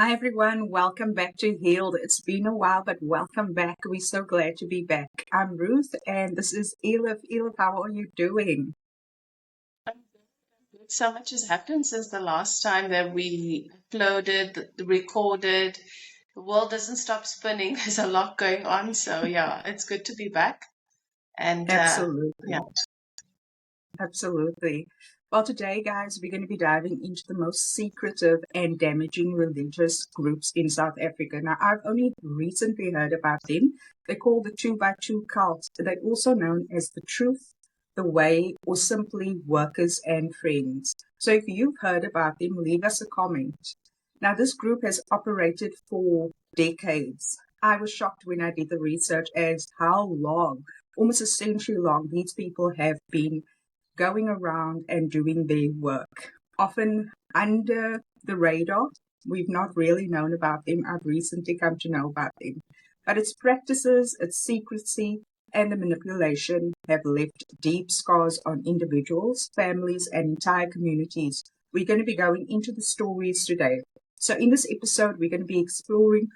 Hi everyone, welcome back to Healed. It's been a while, but welcome back. We're so glad to be back. I'm Ruth and this is Elif. Elif, how are you doing? So much has happened since the last time that we uploaded, recorded. The world doesn't stop spinning. There's a lot going on. So, yeah, it's good to be back. And Absolutely, yeah, absolutely. Well, today, guys, we're going to be diving into the most secretive and damaging religious groups in South Africa. Now, I've only recently heard about them. They're called the 2 by 2 cult. They're also known as the Truth, the Way, or simply Workers and Friends. So if you've heard about them, leave us a comment. Now, this group has operated for decades. I was shocked when I did the research as how long, almost a century long, these people have been going around and doing their work, often under the radar. We've not really known about them. I've recently come to know about them. But its practices, its secrecy, and the manipulation have left deep scars on individuals, families, and entire communities. We're going to be going into the stories today. So, in this episode, we're going to be exploring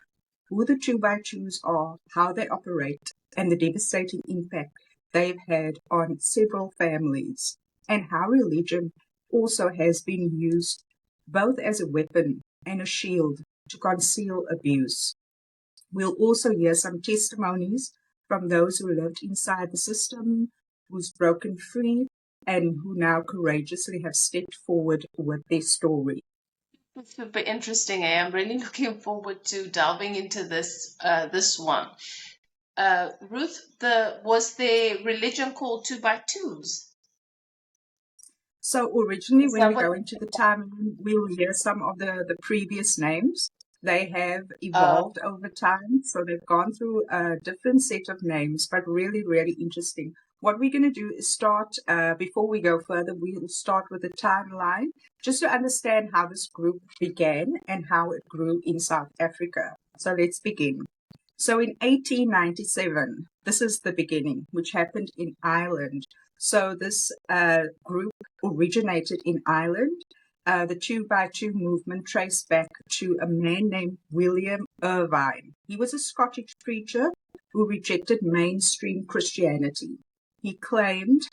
who the 2 by 2s are, how they operate, and the devastating impact they've had on several families, and how religion also has been used both as a weapon and a shield to conceal abuse. We'll also hear some testimonies from those who lived inside the system, who's broken free, and who now courageously have stepped forward with their story. it's super interesting. I'm really looking forward to delving into this one. Ruth, was the religion called two by twos? So originally, Is when that we what? go into the timeline, we'll hear some of the previous names. They have Uh, evolved over time, so they've gone through a different set of names, but really, really interesting. What we're going to do is start, before we go further, we'll start with the timeline, just to understand how this group began and how it grew in South Africa. So let's begin. So in 1897, this is the beginning, which happened in Ireland. So this group originated in Ireland. The 2 by 2 movement traced back to a man named William Irvine. He was a Scottish preacher who rejected mainstream Christianity. He claimed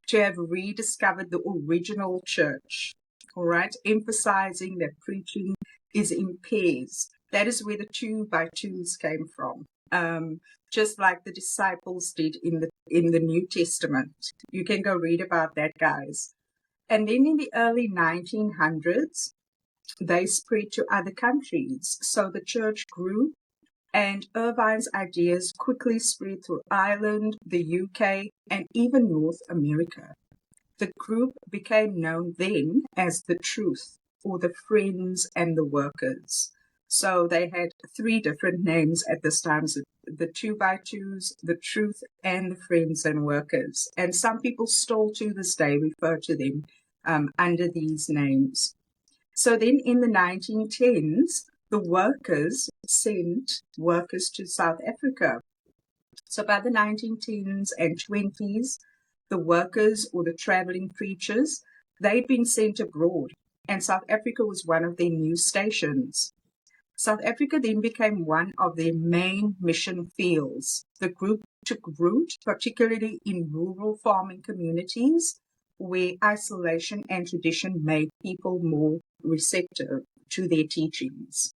to have rediscovered the original church, all right, emphasizing that preaching is in pairs. That is where the 2 by 2s came from. Just like the disciples did in the New Testament. You can go read about that, guys. And then in the early 1900s, they spread to other countries. So the church grew, and Irvine's ideas quickly spread through Ireland, the UK, and even North America. The group became known then as the Truth, or the Friends and the Workers. So they had three different names at this time: so the 2 by 2s, the Truth, and the Friends and Workers. And some people still to this day refer to them under these names. So then in the 1910s, the workers sent workers to South Africa. So by the 1910s and 20s, the workers or the traveling preachers, they'd been sent abroad, and South Africa was one of their new stations. South Africa then became one of their main mission fields. The group took root, particularly in rural farming communities, where isolation and tradition made people more receptive to their teachings.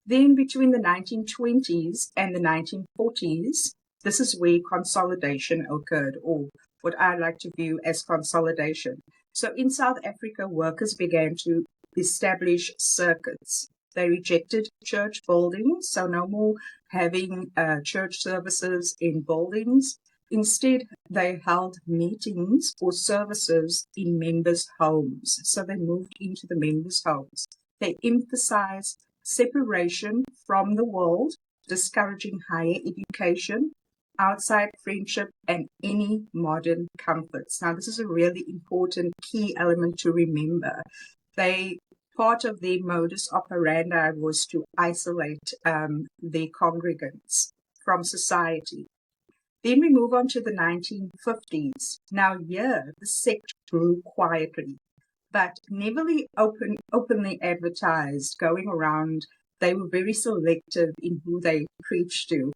Then between the 1920s and the 1940s, this is where consolidation occurred, or what I like to view as consolidation. So in South Africa, workers began to establish circuits. They rejected church buildings, so no more having church services in buildings. Instead, they held meetings or services in members' homes. So they moved into the members' homes. They emphasized separation from the world, discouraging higher education, outside friendship, and any modern comforts. Now, this is a really important key element to remember. Part of their modus operandi was to isolate their congregants from society. Then we move on to the 1950s. Now, here, the sect grew quietly, but never openly advertised, going around they were very selective in who they preached to.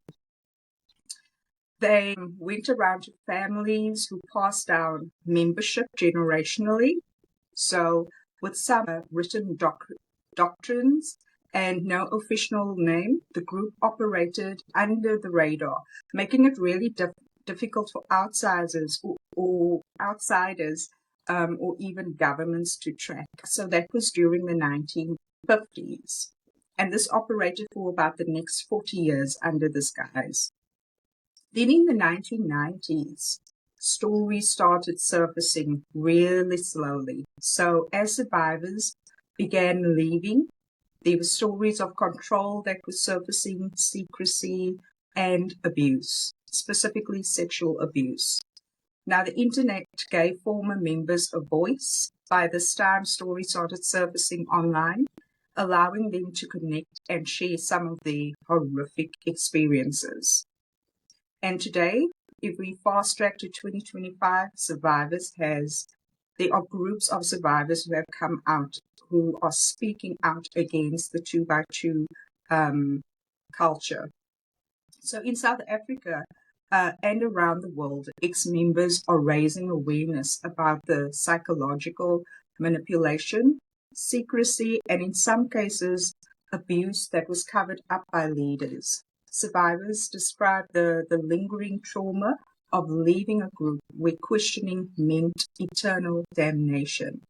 They went around to families who passed down membership generationally. So with some written doctrines and no official name, the group operated under the radar, making it really difficult for outsiders or even governments to track. So that was during the 1950s. And this operated for about the next 40 years under this guise. Then in the 1990s, stories started surfacing really slowly. So as survivors began leaving, there were stories of control that were surfacing, secrecy, and abuse, specifically sexual abuse. Now, the internet gave former members a voice. By this time, stories started surfacing online, allowing them to connect and share some of their horrific experiences. And today, if we fast track to 2025, there are groups of survivors who have come out, who are speaking out against the 2x2 culture. So in South Africa and around the world, ex-members are raising awareness about the psychological manipulation, secrecy, and in some cases, abuse that was covered up by leaders. Survivors describe the lingering trauma of leaving a group where questioning meant eternal damnation.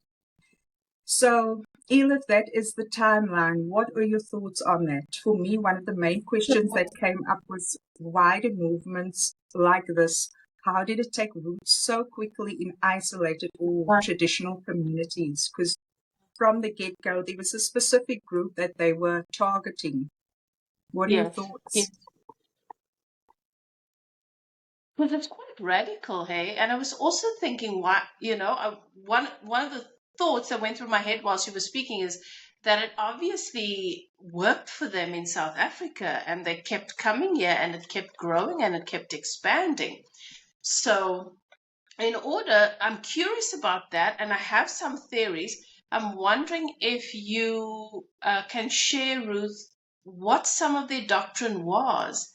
So, Elif, that is the timeline. What are your thoughts on that? For me, one of the main questions that came up was, why do movements like this, how did it take roots so quickly in isolated or traditional communities? Because from the get-go, there was a specific group that they were targeting. What are your thoughts? Well, it's quite radical, hey? And I was also thinking, why, one of the thoughts that went through my head while she was speaking is that it obviously worked for them in South Africa, and they kept coming here, and it kept growing, and it kept expanding. So I'm curious about that, and I have some theories. I'm wondering if you can share, Ruth, what some of their doctrine was,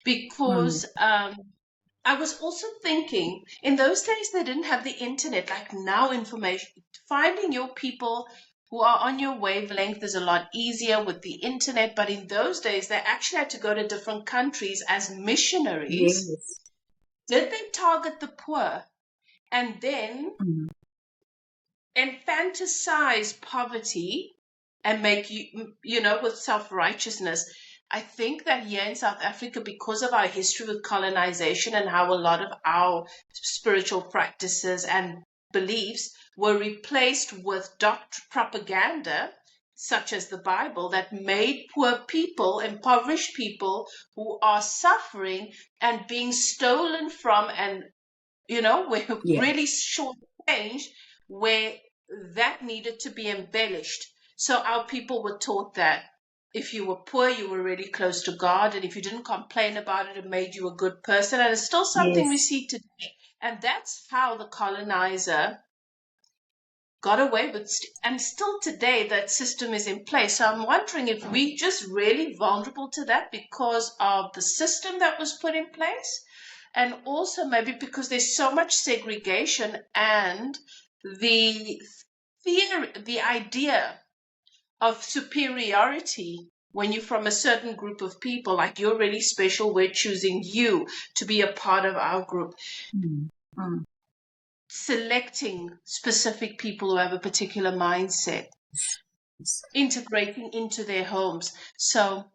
because I was also thinking in those days they didn't have the internet like now. Information, finding your people who are on your wavelength is a lot easier with the internet, but in those days they actually had to go to different countries as missionaries. Yes. Did they target the poor and then infantilize poverty and make with self-righteousness? I think that here in South Africa, because of our history with colonization and how a lot of our spiritual practices and beliefs were replaced with propaganda, such as the Bible, that made poor people, impoverished people who are suffering and being stolen from, and we're really short-changed, where that needed to be embellished. So our people were taught that if you were poor, you were really close to God, and if you didn't complain about it, it made you a good person. And it's still something we see today. And that's how the colonizer got away with, and still today that system is in place. So I'm wondering if we just really vulnerable to that because of the system that was put in place, and also maybe because there's so much segregation and the theory, the idea of superiority when you're from a certain group of people, like you're really special, we're choosing you to be a part of our group. Selecting specific people who have a particular mindset, integrating into their homes. So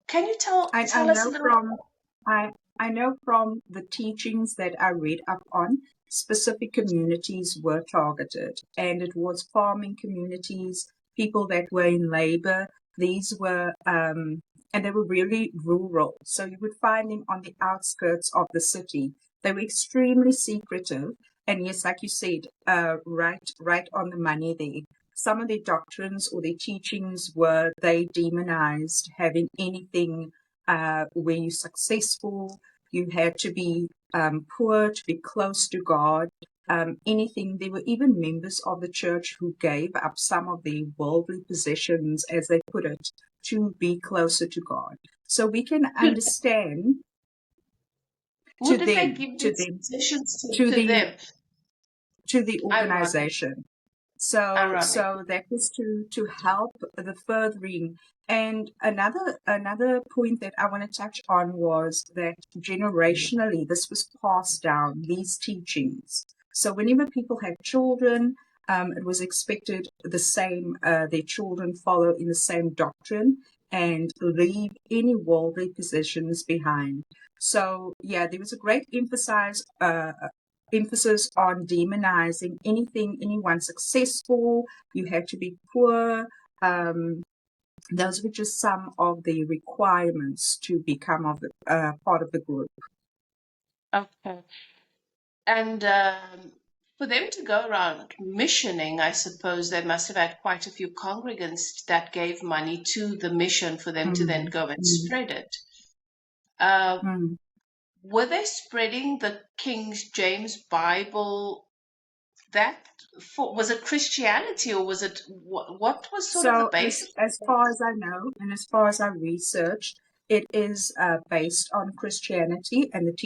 can you tell us a little? I know from the teachings that I read up on, specific communities were targeted, and it was farming communities, people that were in labor. These were, and they were really rural. So you would find them on the outskirts of the city. They were extremely secretive. And yes, like you said, right on the money there. Some of their doctrines or their teachings were they demonized having anything where you're successful. You had to be poor to be close to God. anything. There were even members of the church who gave up some of their worldly possessions, as they put it, to be closer to God. So we can understand Who to did they them, give to these them, positions to to the them? to the Ironic. organization. So Ironic. so that was to help the furthering. And another point that I want to touch on was that generationally this was passed down, these teachings. So whenever people had children, it was expected the same, their children follow in the same doctrine and leave any worldly possessions behind. So yeah, there was a great emphasis on demonizing anyone successful. You had to be poor. Those were just some of the requirements to become of the part of the group. Okay. And for them to go around missioning, I suppose they must have had quite a few congregants that gave money to the mission for them to then Mm, go and mm, spread it. Uh, mm. were they spreading the King James Bible? That was it Christianity, or was it what was sort of the So basis? as far as I know, and as far as I researched, it is based on Christianity and the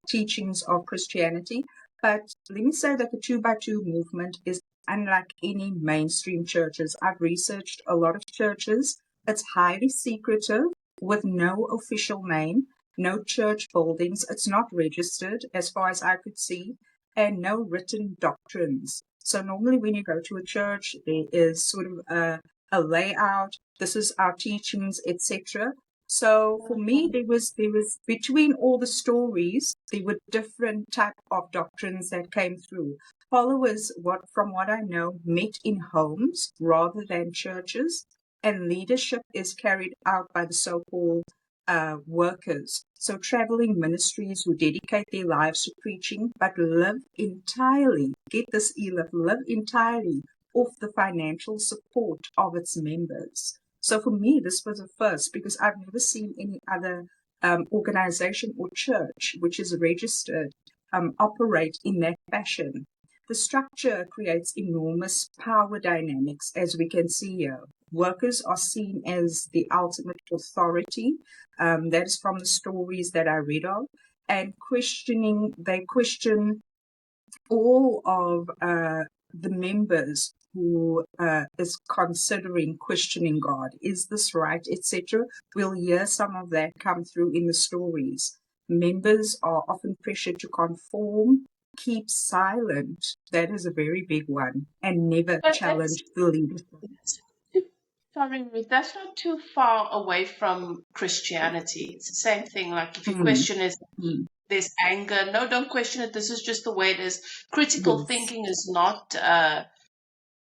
teachings of Christianity. But let me say that the two by two movement is unlike any mainstream churches. I've researched a lot of churches. It's highly secretive with no official name, no church buildings. It's not registered as far as I could see, and no written doctrines. So normally when you go to a church, there is sort of a layout. This is our teachings, etc. So for me, there was between all the stories, there were different type of doctrines that came through. Followers, from what I know, met in homes rather than churches, and leadership is carried out by the so-called workers. So traveling ministries who dedicate their lives to preaching, but live entirely, get this, Elif, live entirely off the financial support of its members. So for me, this was a first because I've never seen any other organization or church which is registered operate in that fashion. The structure creates enormous power dynamics, as we can see here. Workers are seen as the ultimate authority. That is from the stories that I read of. And they question all of the members who is considering questioning God. Is this right, etc. We'll hear some of that come through in the stories. Members are often pressured to conform, keep silent. That is a very big one, and never But challenge the leadership. sorry, Ruth, that's not too far away from Christianity. It's the same thing. Like if you Hmm. question is Hmm. there's anger, no, don't question it. This is just the way it is. Yes.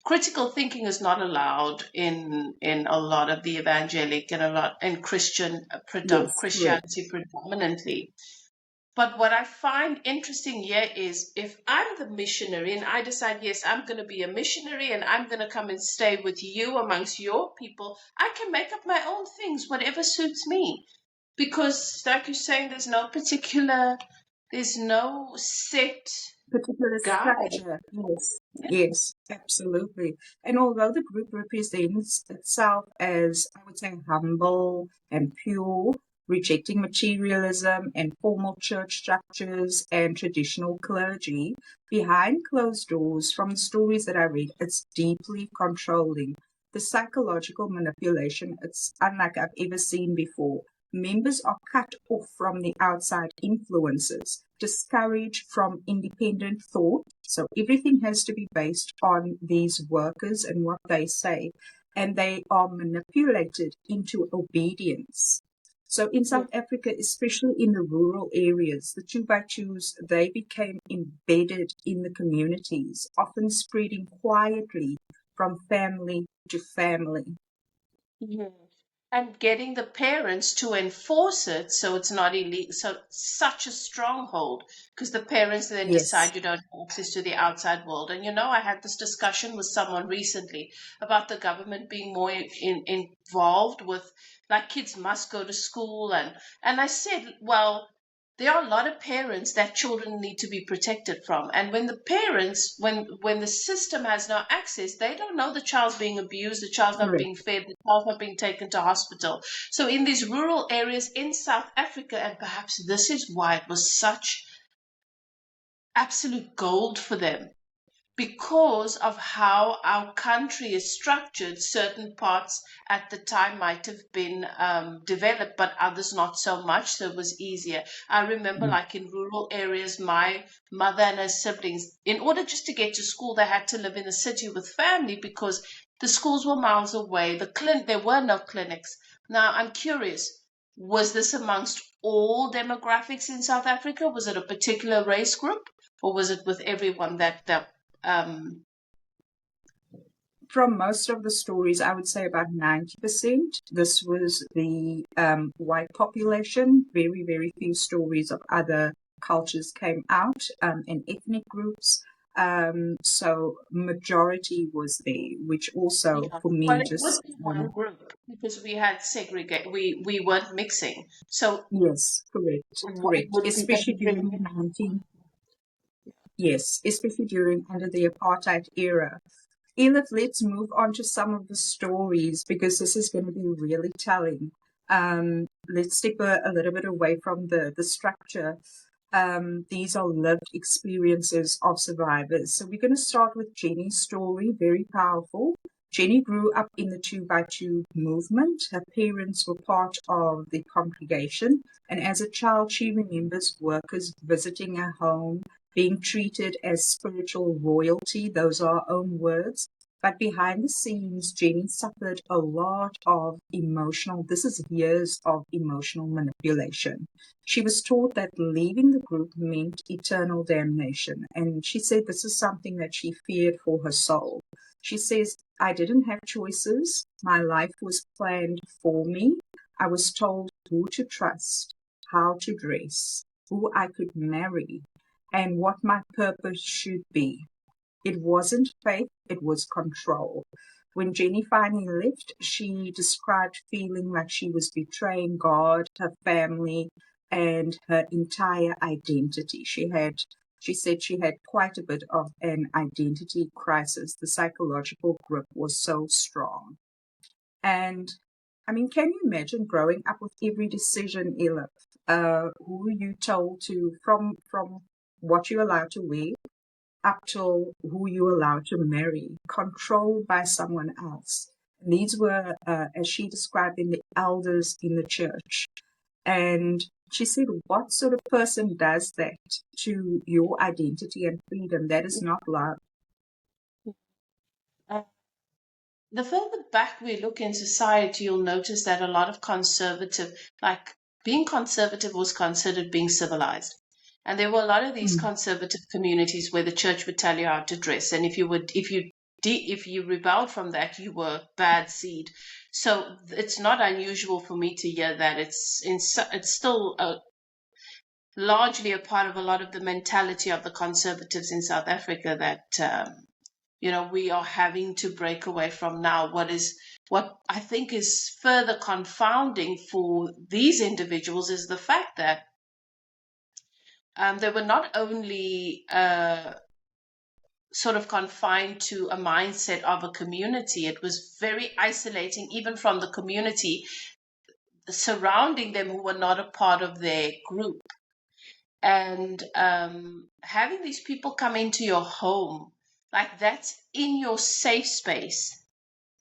Critical thinking is not allowed in a lot of the evangelic and a lot in Yes. Correct. Christianity predominantly. But what I find interesting here is if I'm the missionary and I decide, yes, I'm going to be a missionary and I'm going to come and stay with you amongst your people, I can make up my own things, whatever suits me. Because, like you're saying, there's no set Particular guide. structure. Yes, yes, absolutely. And although the group represents itself as, I would say, humble and pure, rejecting materialism and formal church structures and traditional clergy, behind closed doors, from the stories that I read, it's deeply controlling. The psychological manipulation, it's unlike I've ever seen before. Members are cut off from the outside influences, discouraged from independent thought. So everything has to be based on these workers and what they say, and they are manipulated into obedience. So in South Africa, especially in the rural areas, the two by twos, they became embedded in the communities, often spreading quietly from family to family. Yes. And getting the parents to enforce it so it's not illegal. So such a stronghold because the parents then Yes. decide you don't have access to the outside world. And I had this discussion with someone recently about the government being more involved with like kids must go to school and I said, well, there are a lot of parents that children need to be protected from. And when the parents, when the system has no access, they don't know the child's being abused, the child's not Correct. being fed, the child's not being taken to hospital. So in these rural areas in South Africa, and perhaps this is why it was such absolute gold for them, because of how our country is structured, certain parts at the time might have been developed, but others not so much. So it was easier. I remember, like in rural areas, my mother and her siblings, in order just to get to school, they had to live in the city with family because the schools were miles away. There were no clinics. Now, I'm curious. Was this amongst all demographics in South Africa? Was it a particular race group, or was it with everyone that From most of the stories, I would say about 90%, this was the white population. Very, very few stories of other cultures came out and ethnic groups. So majority was there, which also Yeah. for Well, me it would just, be one group because we had segregate. We weren't mixing, so yes, it correct. would be Especially very during the yes, especially during under the apartheid era. Elif, let's move on to some of the stories because this is going to be really telling. Let's step a little bit away from the structure. These are lived experiences of survivors. So we're going to start with Jenny's story, very powerful. Jenny grew up in the 2x2 movement. Her parents were part of the congregation, and as a child, she remembers workers visiting her home, being treated as spiritual royalty. Those are her own words. But behind the scenes, Jenny suffered a lot of this is years of emotional manipulation. She was taught that leaving the group meant eternal damnation. And she said this is something that she feared for her soul. She says, I didn't have choices. My life was planned for me. I was told who to trust, how to dress, who I could marry, and what my purpose should be. It wasn't faith, it was control. When Jenny finally left, she described feeling like she was betraying God, her family, and her entire identity. She said she had quite a bit of an identity crisis. The psychological grip was so strong. And I mean, can you imagine growing up with every decision, Elif, who you told to, from what you're allowed to wear up till who you allowed to marry, controlled by someone else. And these were, as she described them, the elders in the church. And she said, what sort of person does that to your identity and freedom? That is not love. uh, the further back we look in society, you'll notice that a lot of like being conservative was considered being civilized. And there were a lot of these Mm, conservative communities where the church would tell you how to dress. And if you rebelled from that, you were bad seed. So it's not unusual for me to hear that it's still largely a part of a lot of the mentality of the conservatives in South Africa that we are having to break away from now. What I think is further confounding for these individuals is the fact that they were not only sort of confined to a mindset of a community, it was very isolating even from the community surrounding them who were not a part of their group. And having these people come into your home, like that's in your safe space.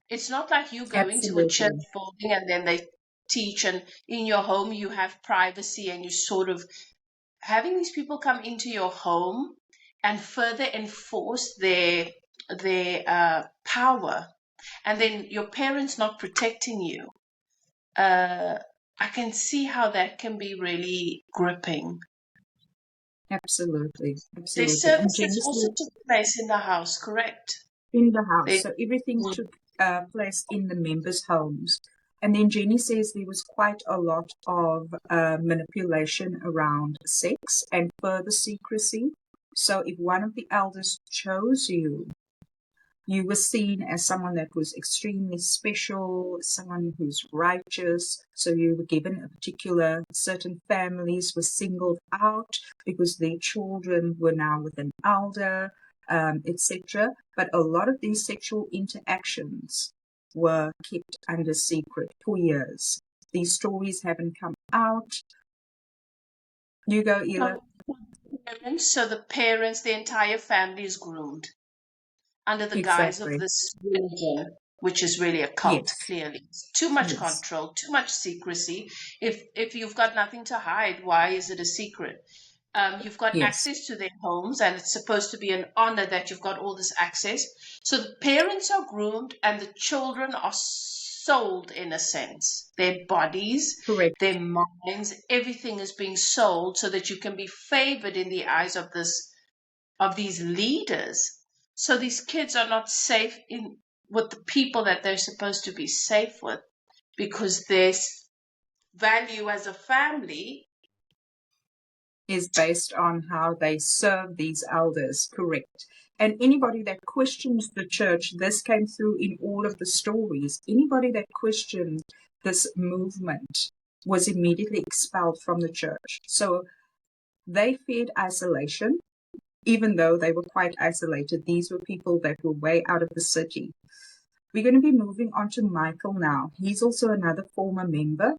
It's not like you go into a church absolutely. building and then they teach, and in your home you have privacy, and you sort of having these people come into your home and further enforce their power, and then your parents not protecting you. Uh, I can see how that can be really gripping. Absolutely. Their Absolutely. And services Jenny also said took place in the house, correct? in the house. They, So everything took place in the members' homes. And then Jenny says there was quite a lot of manipulation around sex and further secrecy. So if one of the elders chose you, You were seen as someone that was extremely special, someone who's righteous. So you were given a particular, certain families were singled out because their children were now with an elder, etc. But a lot of these sexual interactions were kept under secret for years. These stories haven't come out. You go, Ela. So the parents, the entire family is groomed under the guise of Exactly. this religion, which is really a cult, Yes. clearly. Too much Yes. control, too much secrecy. If you've got nothing to hide, why is it a secret? You've got Yes. access to their homes, and it's supposed to be an honor that you've got all this access. So the parents are groomed, and the children are sold in a sense. Their bodies, Correct. their minds, everything is being sold so that you can be favored in the eyes of these leaders. So these kids are not safe in with the people that they're supposed to be safe with, because their value as a family Is based on how they serve these elders, correct. And anybody that questions the church, this came through in all of the stories, anybody that questioned this movement was immediately expelled from the church. So they feared isolation, even though they were quite isolated. These were people that were way out of the city. We're going to be moving on to Michael now. He's also another former member.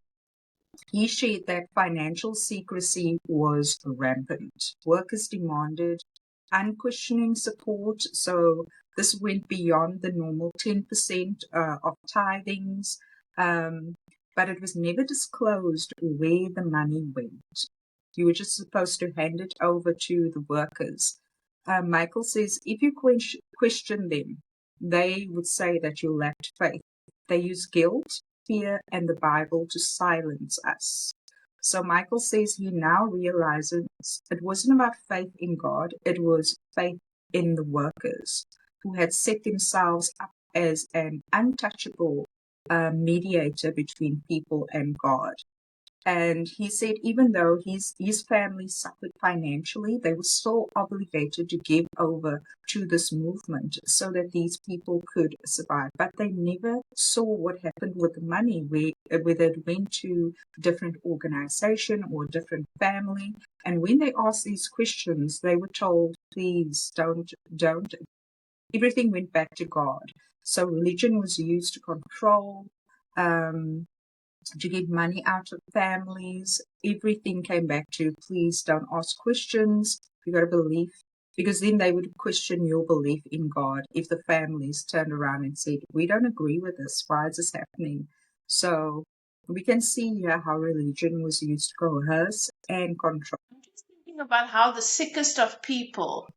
He shared that financial secrecy was rampant. Workers demanded unquestioning support, so this went beyond the normal 10% of tithings, but it was never disclosed where the money went. You were just supposed to hand it over to the workers. Michael says if you question them, they would say that you lacked faith. They use guilt, fear, and the Bible to silence us. So Michael says he now realizes it wasn't about faith in God, it was faith in the workers who had set themselves up as an untouchable mediator between people and God. And he said even though his family suffered financially, they were still obligated to give over to this movement so that these people could survive. But they never saw what happened with the money, whether it went to different organization or different family. And when they asked these questions, they were told, please don't. Everything went back to God. So religion was used to control, to get money out of families. Everything came back to please don't ask questions. You got to believe, because then they would question your belief in God if the families turned around and said, we don't agree with this. Why is this happening? So we can see here how religion was used to coerce and control. I'm just thinking about how the sickest of people,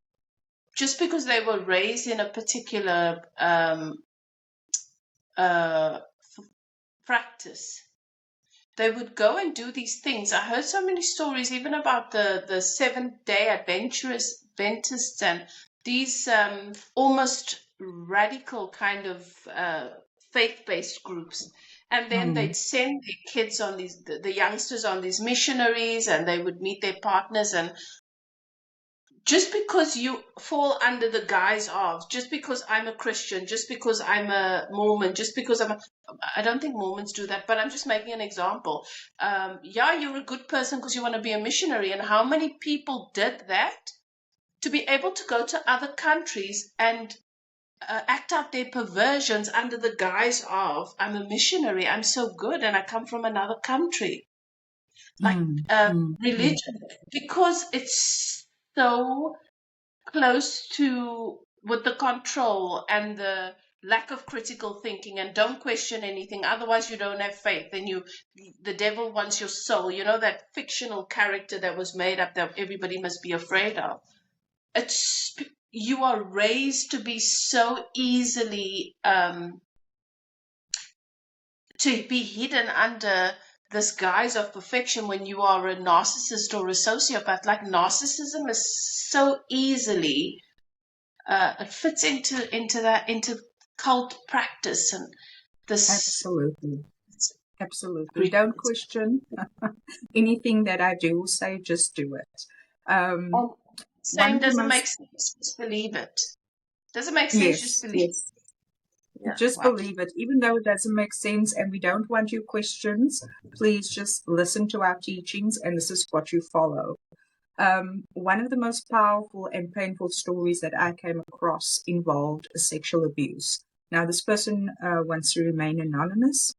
just because they were raised in a particular practice, they would go and do these things. I heard so many stories, even about the Seventh-day Adventists and these almost radical kind of faith-based groups. And then they'd send their kids on the youngsters on these missionaries, and they would meet their partners. And just because you fall under the guise of, just because I'm a Christian, just because I'm a Mormon, just because I don't think Mormons do that, but I'm just making an example. Yeah, you're a good person because you want to be a missionary. And how many people did that to be able to go to other countries and act out their perversions under the guise of, I'm a missionary, I'm so good, and I come from another country. Like religion, because it's so close to with the control and the lack of critical thinking, and don't question anything, otherwise you don't have faith, then the devil wants your soul, that fictional character that was made up that everybody must be afraid of. It's You are raised to be so easily to be hidden under this guise of perfection when you are a narcissist or a sociopath. Like, narcissism is so easily it fits into cult practice, and this Absolutely. Don't question anything that I do or say, just do it. One saying of the doesn't most make sense, just believe it. Does it make sense? Just Yes, believe. yes. Yeah. Just Wow. believe it. Even though it doesn't make sense and we don't want your questions, please just listen to our teachings and this is what you follow. One of the most powerful and painful stories that I came across involved sexual abuse. Now, this person wants to remain anonymous.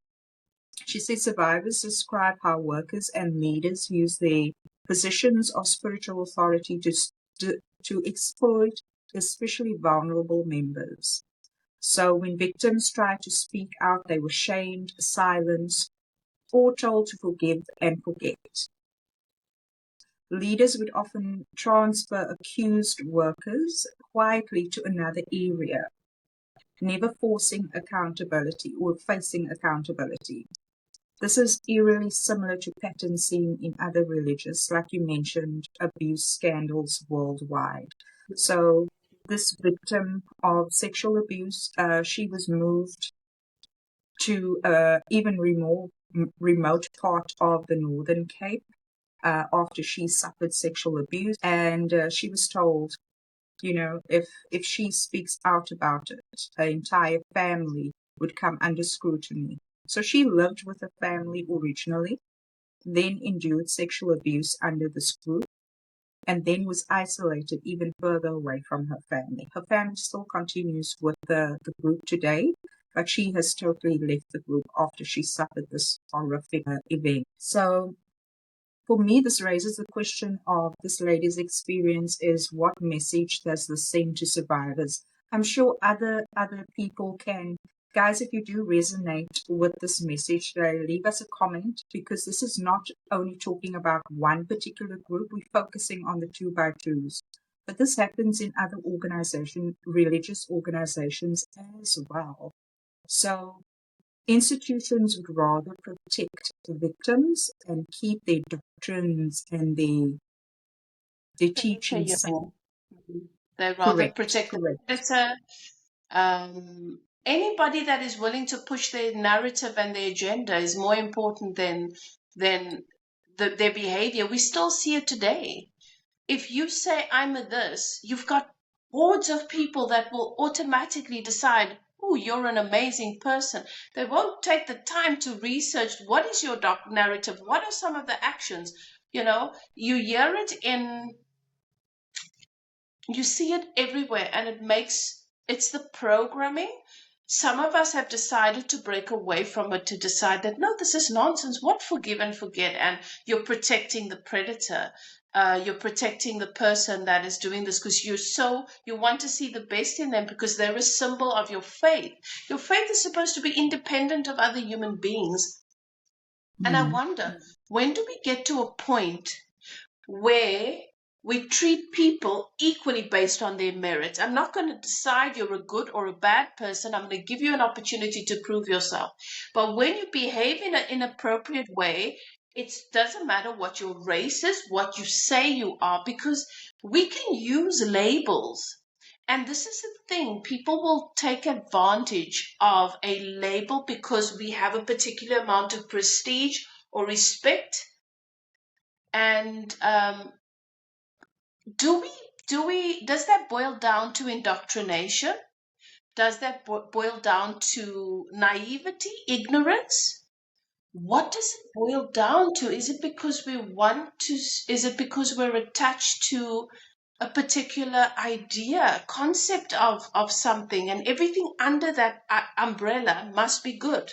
She says survivors describe how workers and leaders use their positions of spiritual authority to exploit especially vulnerable members. So when victims tried to speak out, they were shamed, silenced, or told to forgive and forget. Leaders would often transfer accused workers quietly to another area, never forcing accountability or facing accountability. This is eerily similar to patterns seen in other religions, like you mentioned, abuse scandals worldwide. So this victim of sexual abuse, she was moved to even remote part of the Northern Cape after she suffered sexual abuse, and she was told, if she speaks out about it, her entire family would come under scrutiny. So she lived with her family originally, then endured sexual abuse under this group, and then was isolated even further away from her family. Her family still continues with the group today, but she has totally left the group after she suffered this horrific event. So for me, this raises the question of this lady's experience is what message does this send to survivors? I'm sure other people can. Guys, if you do resonate with this message today, leave us a comment because this is not only talking about one particular group. We're focusing on the 2x2s. But this happens in other organizations, religious organizations as well. So institutions would rather protect the victims and keep their doctrines and their teachings safe. They rather Correct, protect the correct. predator. Anybody that is willing to push their narrative and their agenda is more important than their behavior. We still see it today. If you say I'm a this, you've got hordes of people that will automatically decide, oh, you're an amazing person. They won't take the time to research what is your narrative, what are some of the actions. You hear it you see it everywhere, and it's the programming. Some of us have decided to break away from it, to decide that no, this is nonsense. What forgive and forget? And you're protecting the predator. You're protecting the person that is doing this because you want to see the best in them because they're a symbol of your faith. Your faith is supposed to be independent of other human beings. And I Mm. wonder, when do we get to a point where we treat people equally based on their merits? I'm not going to decide you're a good or a bad person. I'm going to give you an opportunity to prove yourself. But when you behave in an inappropriate way, it doesn't matter what your race is, what you say you are, because we can use labels. And this is the thing, people will take advantage of a label because we have a particular amount of prestige or respect. And does that boil down to indoctrination? Does that boil down to naivety, ignorance? What does it boil down to? Is it because is it because we're attached to a particular idea, concept of something, and everything under that umbrella must be good?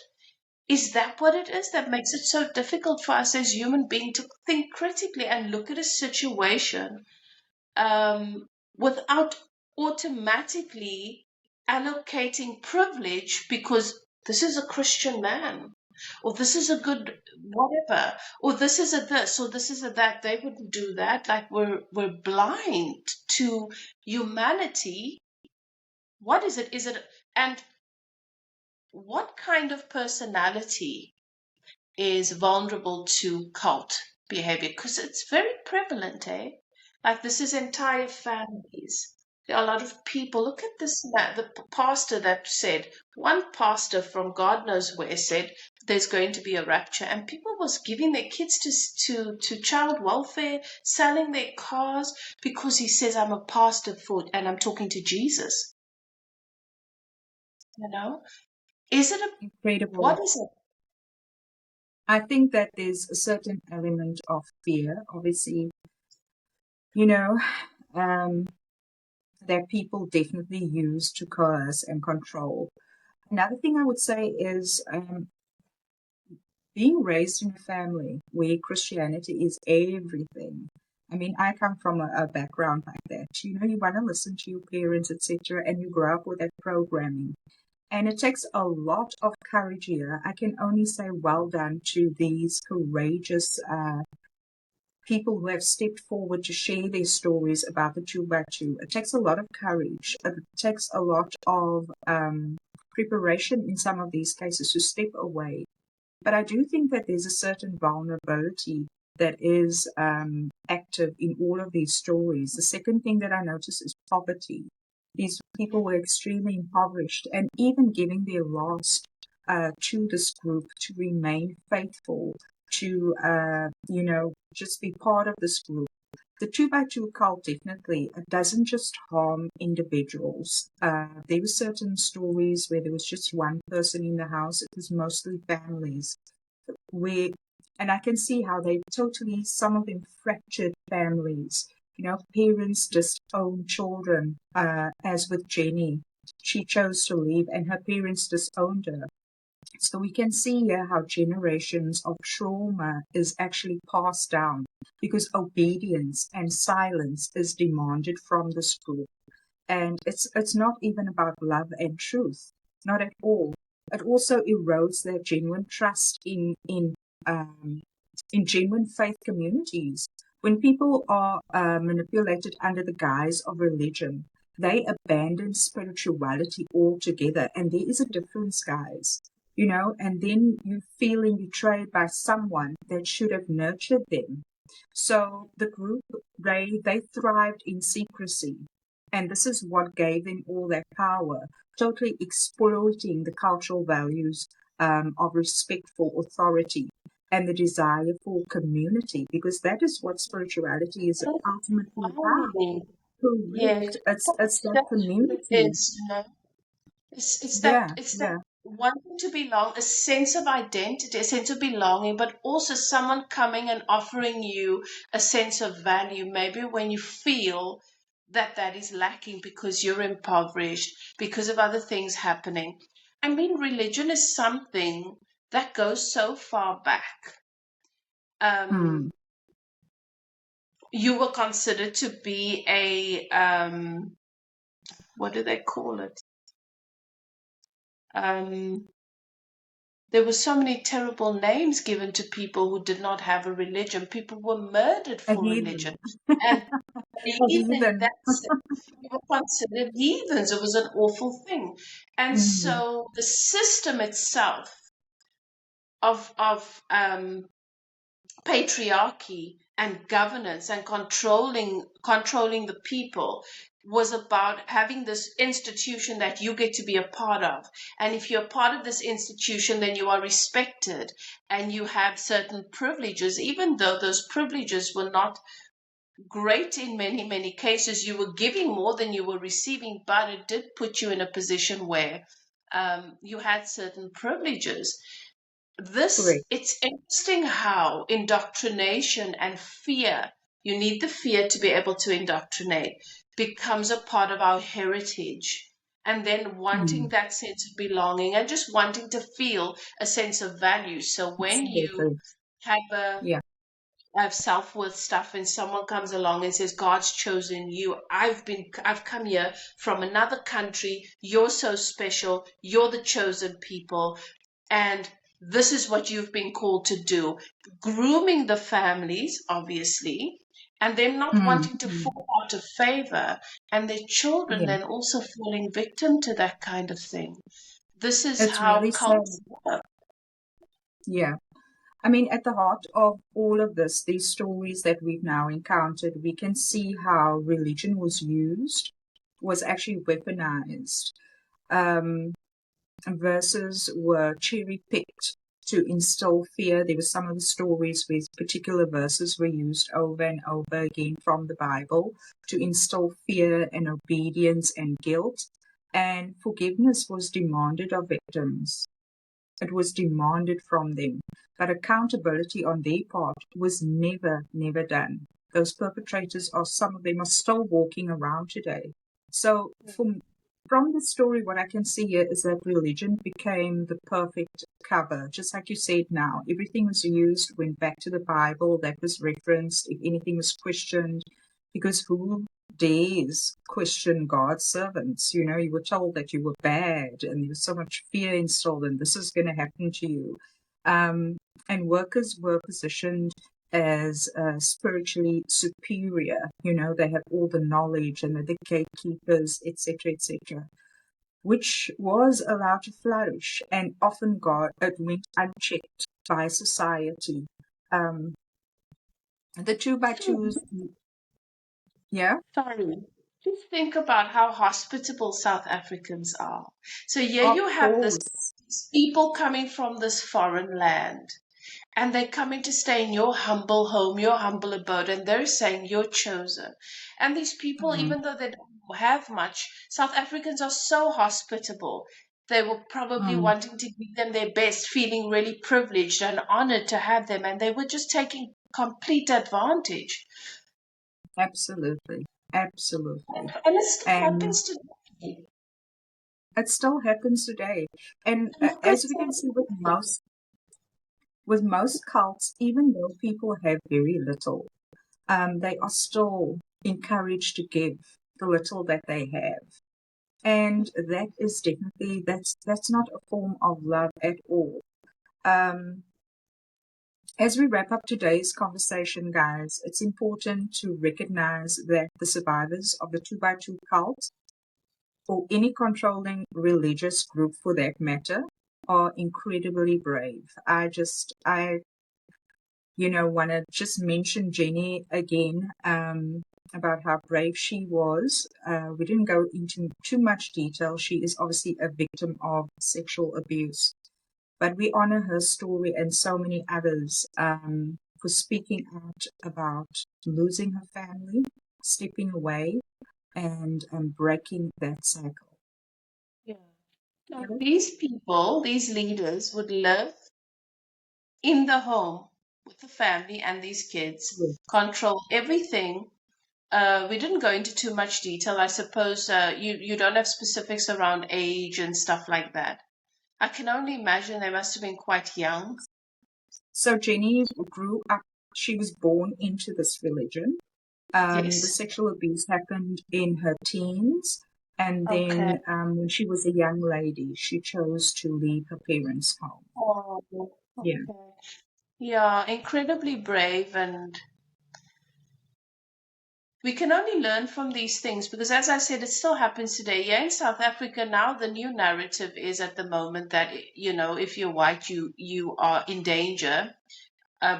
Is that what it is that makes it so difficult for us as human beings to think critically and look at a situation without automatically allocating privilege because this is a Christian man, or this is a good whatever, or this is a this, or this is a that? They wouldn't do that. Like we're blind to humanity. What is it? And what kind of personality is vulnerable to cult behavior? Because it's very prevalent, eh? Like this is entire families. There are a lot of people. Look at this man, the pastor that said, one pastor from God knows where said there's going to be a rapture, and people was giving their kids to child welfare, selling their cars because he says I'm a pastor for, and I'm talking to Jesus. You know, is it a, Incredible. what is it? I think that there's a certain element of fear, obviously, you know, um, that people definitely use to coerce and control. Another thing I would say is being raised in a family where Christianity is everything. I mean, I come from a background like that. You know, you want to listen to your parents, etc., and you grow up with that programming. And it takes a lot of courage here. I can only say well done to these courageous people who have stepped forward to share their stories about the 2x2. It takes a lot of courage. It takes a lot of preparation in some of these cases to step away. But I do think that there's a certain vulnerability that is active in all of these stories. The second thing that I notice is poverty. These people were extremely impoverished, and even giving their last to this group to remain faithful, to just be part of this group. The 2x2 cult definitely it doesn't just harm individuals. There were certain stories where there was just one person in the house. It was mostly families where, and I can see how they totally, some of them fractured families. You know, parents disown children, as with Jenny. She chose to leave and her parents disowned her. So we can see here how generations of trauma is actually passed down because obedience and silence is demanded from this group. And it's not even about love and truth, not at all. It also erodes their genuine trust um, in genuine faith communities. When people are manipulated under the guise of religion, they abandon spirituality altogether. And there is a difference, guys. You know, and then you feeling betrayed by someone that should have nurtured them. So the group, they thrived in secrecy. And this is what gave them all that power, totally exploiting the cultural values of respect for authority and the desire for community, because that is what spirituality is ultimately about. Oh, yes, Correct. It's that that's what it community. is, you know. Yeah, It's that yeah. wanting to belong, a sense of identity, a sense of belonging, but also someone coming and offering you a sense of value, maybe when you feel that that is lacking because you're impoverished, because of other things happening. I mean, religion is something that goes so far back. Hmm. Um, you were considered to be a what do they call it? Um, there were so many terrible names given to people who did not have a religion. People were murdered A for religion. heathen. And A even heathen. that's it. We were considered heathens. It was an awful thing. And Mm, so the system itself of patriarchy and governance and controlling the people was about having this institution that you get to be a part of. And if you're part of this institution, then you are respected and you have certain privileges, even though those privileges were not great in many cases. You were giving more than you were receiving, but it did put you in a position where you had certain privileges. This, correct. it's interesting how indoctrination and fear, you need the fear to be able to indoctrinate, becomes a part of our heritage. And then wanting Mm, that sense of belonging and just wanting to feel a sense of value. So when you absolutely. have a Yeah. have self-worth stuff and someone comes along and says God's chosen you, I've come here from another country, you're so special, you're the chosen people, and this is what you've been called to do. Grooming the families, obviously, and them not Mm, wanting to mm, fall out of favor, and their children yeah. then also falling victim to that kind of thing. This is It's how really cults sad. work. Yeah. I mean, at the heart of all of this, these stories that we've now encountered, we can see how religion was used, was actually weaponized. Um, Verses were cherry picked to instill fear. There were some of the stories where particular verses were used over and over again from the Bible to instill fear and obedience and guilt. and forgiveness was demanded of victims. It was demanded from them, but accountability on their part was never done. Those perpetrators are, some of them are still walking around today. So from the story, what I can see here is that religion became the perfect cover. Just like you said now, everything was used, went back to the Bible, that was referenced, if anything was questioned, because who days question God's servants? You know, you were told that you were bad and there was so much fear instilled and this is going to happen to you. And workers were positioned as spiritually superior. You know, they had all the knowledge and they're the gatekeepers, etc., which was allowed to flourish. And often it went unchecked by society. The two by twos, yeah, Sorry. Just think about how hospitable South Africans are. So here of you have course. these people coming from this foreign land, and they're coming to stay in your humble home, your humble abode, and they're saying you're chosen. And these people, Mm, even though they don't have much, South Africans are so hospitable. They were probably mm. wanting to give them their best, feeling really privileged and honored to have them, and they were just taking complete advantage. Absolutely. Absolutely. And it still And happens today. it still happens today. And Look at as we can see with most cults, even though people have very little, they are still encouraged to give the little that they have. And that is definitely that's not a form of love at all. Um, as we wrap up today's conversation, guys, it's important to recognize that the survivors of the 2 by 2 cult or any controlling religious group for that matter are incredibly brave. I want to just mention Jenny again, about how brave she was. We didn't go into too much detail. She is obviously a victim of sexual abuse, but we honor her story and so many others, for speaking out about losing her family, stepping away, and breaking that cycle. Yeah. Now, these people, these leaders, would live in the home with the family and these kids, Yes. control everything. We didn't go into too much detail. I suppose you don't have specifics around age and stuff like that. I can only imagine they must have been quite young. So Jenny grew up, she was born into this religion. The Yes. sexual abuse happened in her teens, and Okay. then when she was a young lady, she chose to leave her parents' home. Oh, Yeah, okay. Yeah, incredibly brave, and we can only learn from these things because, as I said, it still happens today. Yeah, in South Africa now, the new narrative is at the moment that if you're white, you are in danger,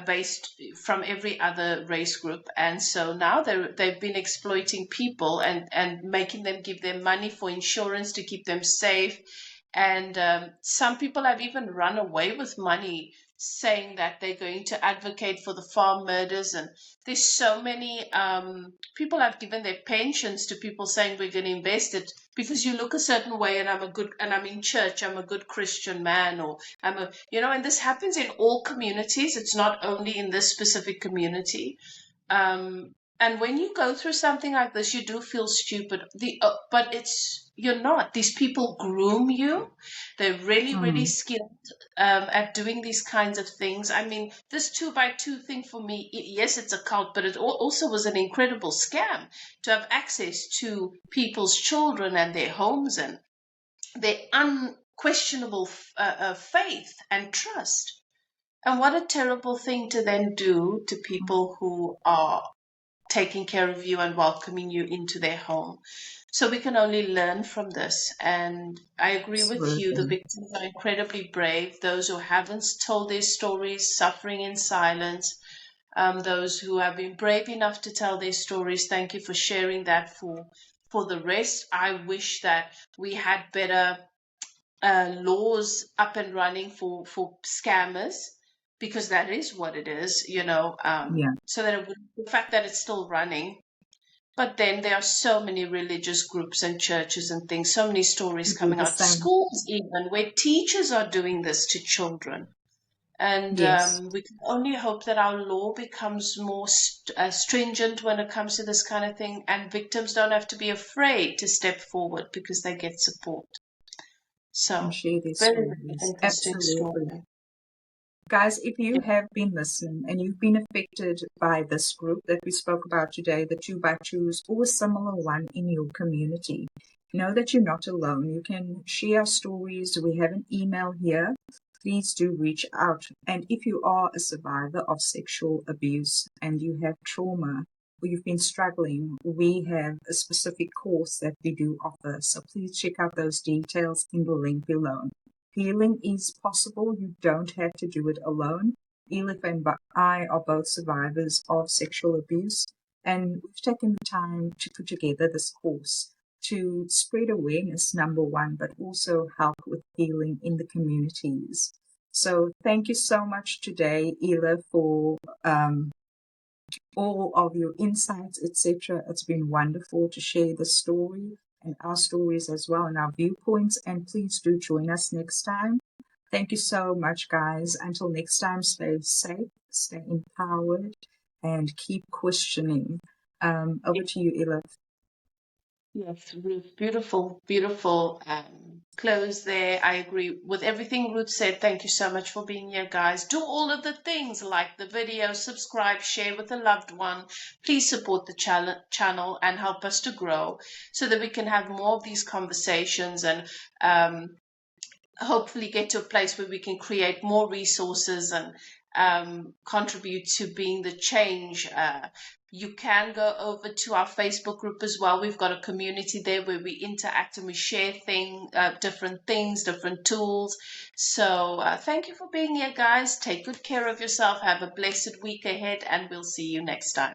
based from every other race group, and so now they've been exploiting people and making them give them money for insurance to keep them safe, and some people have even run away with money, saying that they're going to advocate for the farm murders. And there's so many people have given their pensions to people saying we're going to invest it because you look a certain way and I'm in church, I'm a good Christian man, or and this happens in all communities. It's not only in this specific community. And when you go through something like this, you do feel stupid. But you're not. These people groom you. They're really, really mm, skilled at doing these kinds of things. I mean, this 2 by 2 thing for me, yes, it's a cult, but it also was an incredible scam to have access to people's children and their homes and their unquestionable faith and trust. And what a terrible thing to then do to people who are taking care of you and welcoming you into their home. So we can only learn from this. And I agree with you. The absolutely. victims are incredibly brave. Those who haven't told their stories, suffering in silence. Those who have been brave enough to tell their stories, thank you for sharing that. For the rest, I wish that we had better laws up and running for scammers, because that is what it is, Yeah, so that the fact that it's still running, But then there are so many religious groups and churches and things, so many stories Do coming the out, same. schools even, where teachers are doing this to children. And Yes, we can only hope that our law becomes more stringent when it comes to this kind of thing, and victims don't have to be afraid to step forward because they get support. and So, share their very, very stories. interesting Absolutely. story. Guys, if you Yeah. have been listening and you've been affected by this group that we spoke about today, the 2x2s, or a similar one in your community, know that you're not alone. You can share stories. We have an email here. Please do reach out. And if you are a survivor of sexual abuse and you have trauma or you've been struggling, we have a specific course that we do offer. So please check out those details in the link below. Healing is possible. You don't have to do it alone. Elif and I are both survivors of sexual abuse, and we've taken the time to put together this course to spread awareness, number one, but also help with healing in the communities. So thank you so much today, Elif, for all of your insights, etc. It's been wonderful to share the story and our stories as well and our viewpoints. And please do join us next time. Thank you so much, guys. Until next time, stay safe, stay empowered, and keep questioning. Over to you, Elif. Yes, Ruth, beautiful, beautiful close there. I agree with everything Ruth said. Thank you so much for being here, guys. Do all of the things, like the video, subscribe, share with a loved one. Please support the channel and help us to grow so that we can have more of these conversations and hopefully get to a place where we can create more resources and contribute to being the change. You can go over to our Facebook group as well. We've got a community there where we interact and we share different things, different tools. So thank you for being here, guys. Take good care of yourself. Have a blessed week ahead, and we'll see you next time.